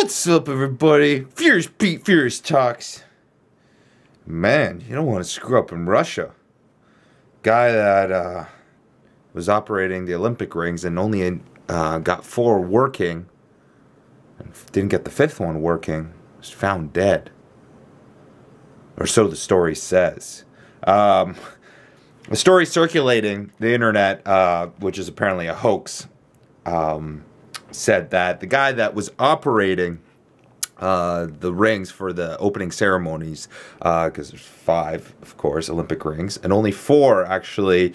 What's up, everybody? Furious Pete, Furious Talks. Man, you don't want to screw up in Russia. Guy that was operating the Olympic rings and only got 4 working, and didn't get the 5th one working, was found dead. Or so the story says. The story circulating the internet, which is apparently a hoax, said that the guy that was operating the rings for the opening ceremonies, because there's 5, of course, Olympic rings, and only 4 actually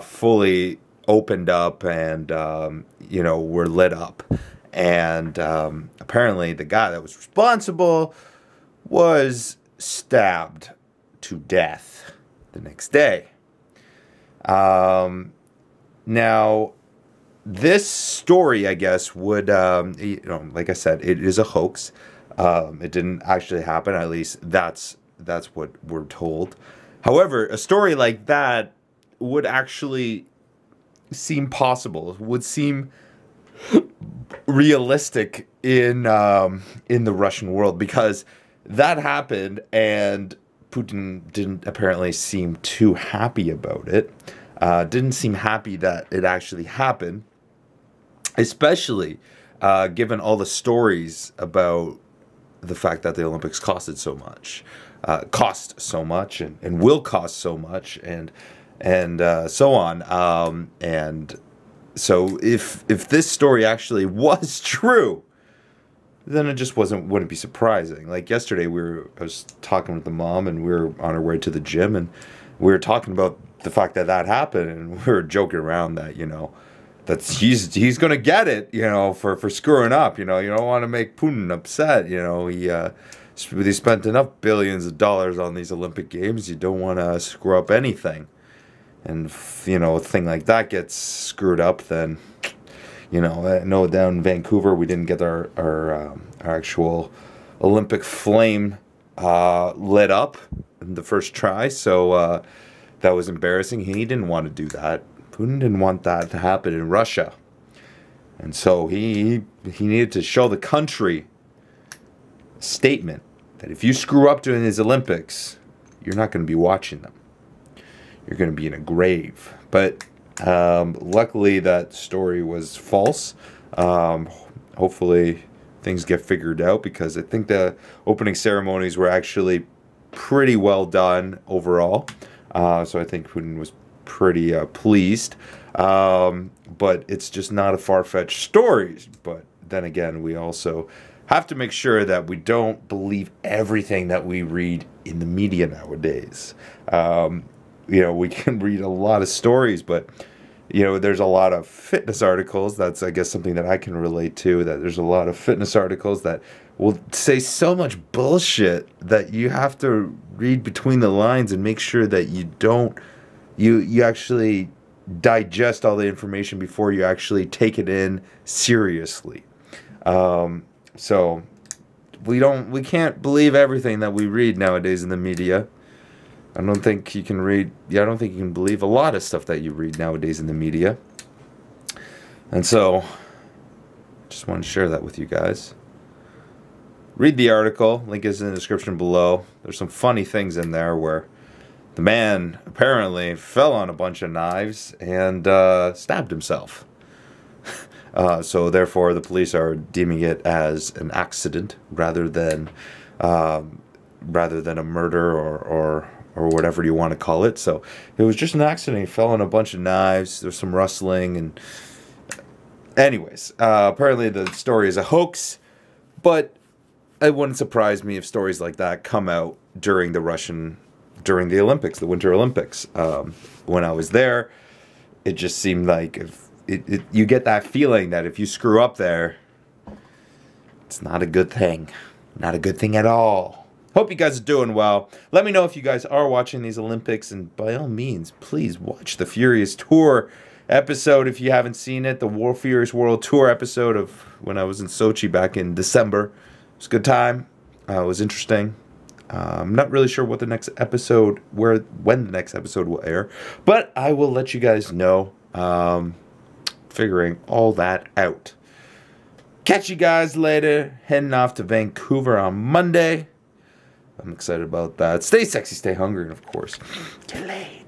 fully opened up and, were lit up. And apparently the guy that was responsible was stabbed to death the next day. Now, this story, I guess, would, like I said, it is a hoax. It didn't actually happen. At least that's what we're told. However, a story like that would actually seem possible. Would seem realistic in the Russian world, because that happened, and Putin didn't apparently seem too happy about it. Didn't seem happy that it actually happened. Especially given all the stories about the fact that the Olympics cost so much, and will cost so much, and so on. And so if this story actually was true, then it just wouldn't be surprising. Like yesterday, I was talking with the mom, and we were on our way to the gym, and we were talking about the fact that happened, and we were joking around that, that's he's gonna get it, for screwing up. You don't want to make Putin upset. He spent enough billions of dollars on these Olympic Games. You don't want to screw up anything. And if, a thing like that gets screwed up, then I know down in Vancouver we didn't get our actual Olympic flame lit up in the first try, so that was embarrassing. He didn't want to do that. Putin didn't want that to happen in Russia. And so he needed to show the country a statement that if you screw up during these Olympics, you're not going to be watching them. You're going to be in a grave. But luckily that story was false. Hopefully things get figured out, because I think the opening ceremonies were actually pretty well done overall. So I think Putin was pretty pleased, but it's just not a far-fetched story. But then again, we also have to make sure that we don't believe everything that we read in the media nowadays. We can read a lot of stories, but there's a lot of fitness articles. That's, I guess, something that I can relate to, that there's a lot of fitness articles that will say so much bullshit that you have to read between the lines and make sure that you actually digest all the information before you actually take it in seriously. So we can't believe everything that we read nowadays in the media. I don't think you can believe a lot of stuff that you read nowadays in the media. And so just want to share that with you guys. Read the article. Link is in the description below. There's some funny things in there where the man apparently fell on a bunch of knives and stabbed himself. So therefore, the police are deeming it as an accident rather than a murder or whatever you want to call it. So it was just an accident. He fell on a bunch of knives. There's some rustling, and anyways, apparently the story is a hoax. But it wouldn't surprise me if stories like that come out during the Olympics, the Winter Olympics. When I was there, it just seemed like you get that feeling that if you screw up there, it's not a good thing. Not a good thing at all. Hope you guys are doing well. Let me know if you guys are watching these Olympics, and by all means, please watch the Furious Tour episode if you haven't seen it. The Furious World Tour episode of when I was in Sochi back in December. It was a good time. It was interesting. I'm not really sure what the next episode, when the next episode will air, but I will let you guys know, figuring all that out. Catch you guys later. Heading off to Vancouver on Monday. I'm excited about that. Stay sexy, stay hungry, and of course, get laid.